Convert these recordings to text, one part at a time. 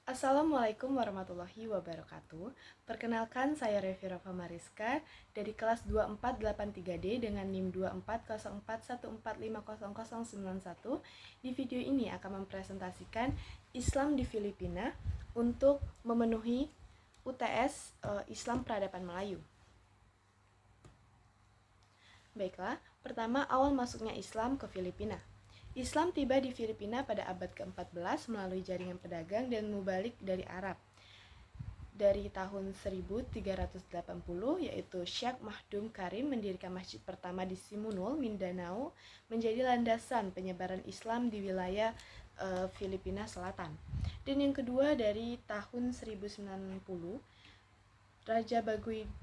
Assalamualaikum warahmatullahi wabarakatuh. Perkenalkan, saya Revi Rafa Mariska dari kelas 2483D dengan NIM 240414500091. Di video ini akan mempresentasikan Islam di Filipina untuk memenuhi UTS Islam Peradaban Melayu. Baiklah, pertama awal masuknya Islam ke Filipina. Islam tiba di Filipina pada abad ke-14 melalui jaringan pedagang dan mubalik dari Arab. Dari tahun 1380, yaitu Syekh Mahdum Karim mendirikan masjid pertama di Simunul, Mindanao, menjadi landasan penyebaran Islam di wilayah Filipina Selatan. Dan yang kedua dari tahun 1090, Raja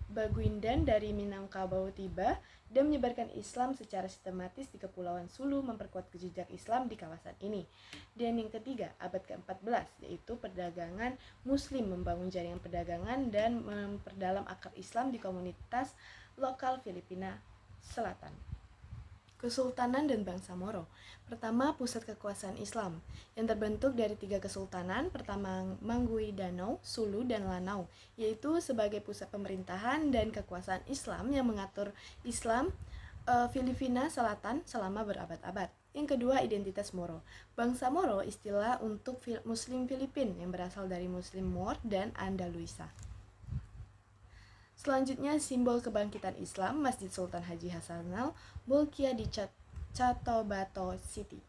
Baguindan dari Minangkabau tiba dan menyebarkan Islam secara sistematis di Kepulauan Sulu, memperkuat jejak Islam di kawasan ini. Dan yang ketiga, abad ke-14, yaitu perdagangan Muslim, membangun jaringan perdagangan dan memperdalam akar Islam di komunitas lokal Filipina Selatan. Kesultanan dan Bangsa Moro. Pertama, pusat kekuasaan Islam yang terbentuk dari 3 kesultanan. Pertama, Mangui Danau, Sulu, dan Lanau, yaitu sebagai pusat pemerintahan dan kekuasaan Islam yang mengatur Islam Filipina Selatan selama berabad-abad. Yang kedua, identitas Moro. Bangsa Moro istilah untuk Muslim Filipin yang berasal dari Muslim Moor dan Andalusia. Selanjutnya, simbol kebangkitan Islam, Masjid Sultan Haji Hasanal Bolkiah di Cotabato City.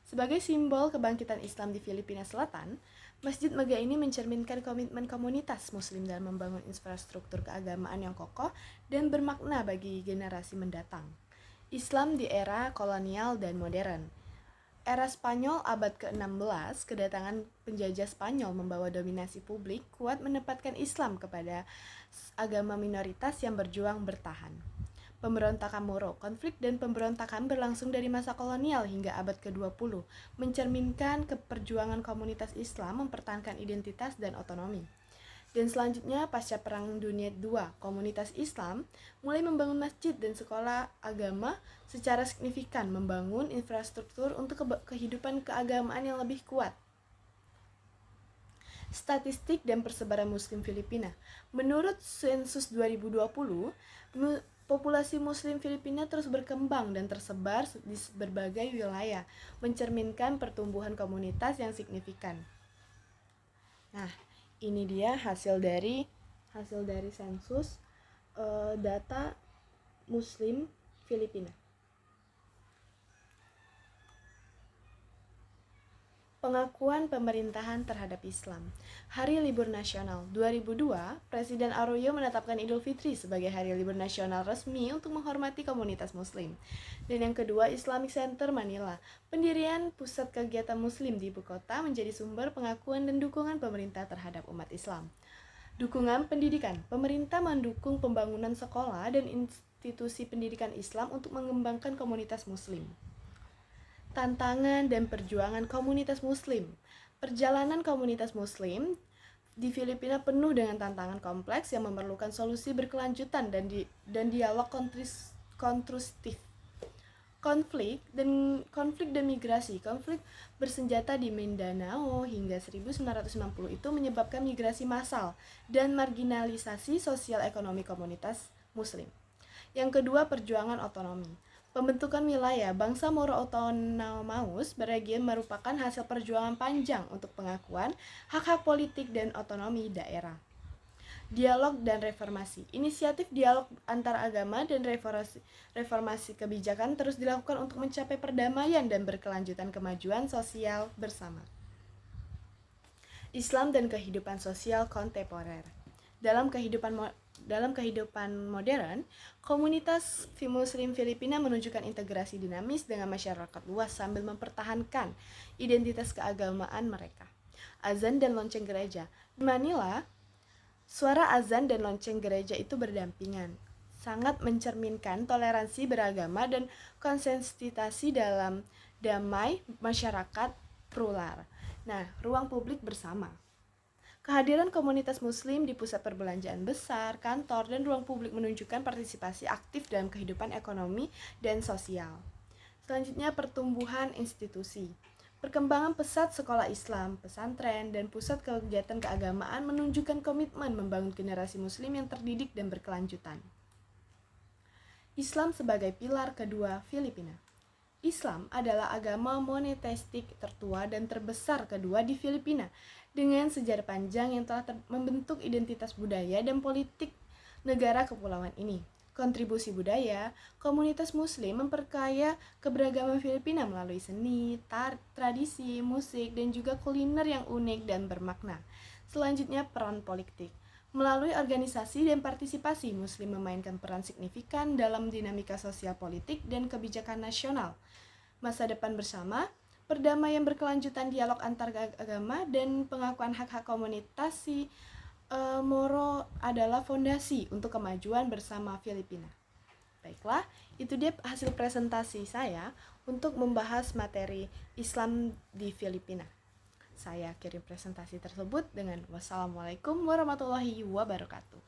Sebagai simbol kebangkitan Islam di Filipina Selatan, Masjid megah ini mencerminkan komitmen komunitas Muslim dalam membangun infrastruktur keagamaan yang kokoh dan bermakna bagi generasi mendatang. Islam di era kolonial dan modern. Era Spanyol abad ke-16, kedatangan penjajah Spanyol membawa dominasi publik kuat menempatkan Islam kepada agama minoritas yang berjuang bertahan. Pemberontakan Moro, konflik dan pemberontakan berlangsung dari masa kolonial hingga abad ke-20, mencerminkan keperjuangan komunitas Islam mempertahankan identitas dan otonomi. Dan selanjutnya, pasca Perang Dunia II, komunitas Islam mulai membangun masjid dan sekolah agama secara signifikan, membangun infrastruktur untuk kehidupan keagamaan yang lebih kuat. Statistik dan persebaran Muslim Filipina. Menurut sensus 2020, populasi Muslim Filipina terus berkembang dan tersebar di berbagai wilayah, mencerminkan pertumbuhan komunitas yang signifikan. Nah, ini dia hasil dari sensus data Muslim Filipina. Pengakuan pemerintahan terhadap Islam. Hari Libur Nasional 2002, Presiden Arroyo menetapkan Idul Fitri sebagai hari libur nasional resmi untuk menghormati komunitas Muslim. Dan yang kedua, Islamic Center Manila. Pendirian pusat kegiatan Muslim di ibu kota menjadi sumber pengakuan dan dukungan pemerintah terhadap umat Islam. Dukungan pendidikan. Pemerintah mendukung pembangunan sekolah dan institusi pendidikan Islam untuk mengembangkan komunitas Muslim. Tantangan dan perjuangan komunitas Muslim. Perjalanan komunitas Muslim di Filipina penuh dengan tantangan kompleks yang memerlukan solusi berkelanjutan dan dialog konstruktif. Konflik dan migrasi. Konflik bersenjata di Mindanao hingga 1990 itu menyebabkan migrasi massal dan marginalisasi sosial ekonomi komunitas Muslim. Yang kedua, perjuangan otonomi. Pembentukan wilayah Bangsa Moro Autonomous Berregion merupakan hasil perjuangan panjang untuk pengakuan hak-hak politik dan otonomi daerah. Dialog dan reformasi. Inisiatif dialog antar agama dan reformasi kebijakan terus dilakukan untuk mencapai perdamaian dan berkelanjutan kemajuan sosial bersama. Islam dan kehidupan sosial kontemporer. Dalam kehidupan modern, komunitas Muslim Filipina menunjukkan integrasi dinamis dengan masyarakat luas sambil mempertahankan identitas keagamaan mereka. Azan dan lonceng gereja. Di Manila, suara azan dan lonceng gereja itu berdampingan, sangat mencerminkan toleransi beragama dan konsistensi dalam damai masyarakat plural. Nah, ruang publik bersama. Kehadiran komunitas Muslim di pusat perbelanjaan besar, kantor, dan ruang publik menunjukkan partisipasi aktif dalam kehidupan ekonomi dan sosial. Selanjutnya, pertumbuhan institusi. Perkembangan pesat sekolah Islam, pesantren, dan pusat kegiatan keagamaan menunjukkan komitmen membangun generasi muslim yang terdidik dan berkelanjutan. Islam sebagai pilar kedua Filipina. Islam adalah agama monoteistik tertua dan terbesar kedua di Filipina, dengan sejarah panjang yang telah membentuk identitas budaya dan politik negara kepulauan ini. Kontribusi budaya, komunitas muslim memperkaya keberagaman Filipina melalui seni, tradisi, musik, dan juga kuliner yang unik dan bermakna. Selanjutnya, peran politik. Melalui organisasi dan partisipasi, muslim memainkan peran signifikan dalam dinamika sosial politik dan kebijakan nasional. Masa depan bersama, perdamaian berkelanjutan, dialog antar agama, dan pengakuan hak-hak komunitas Moro adalah fondasi untuk kemajuan bersama Filipina. Baiklah, itu dia hasil presentasi saya untuk membahas materi Islam di Filipina. Saya kirim presentasi tersebut dengan wassalamualaikum warahmatullahi wabarakatuh.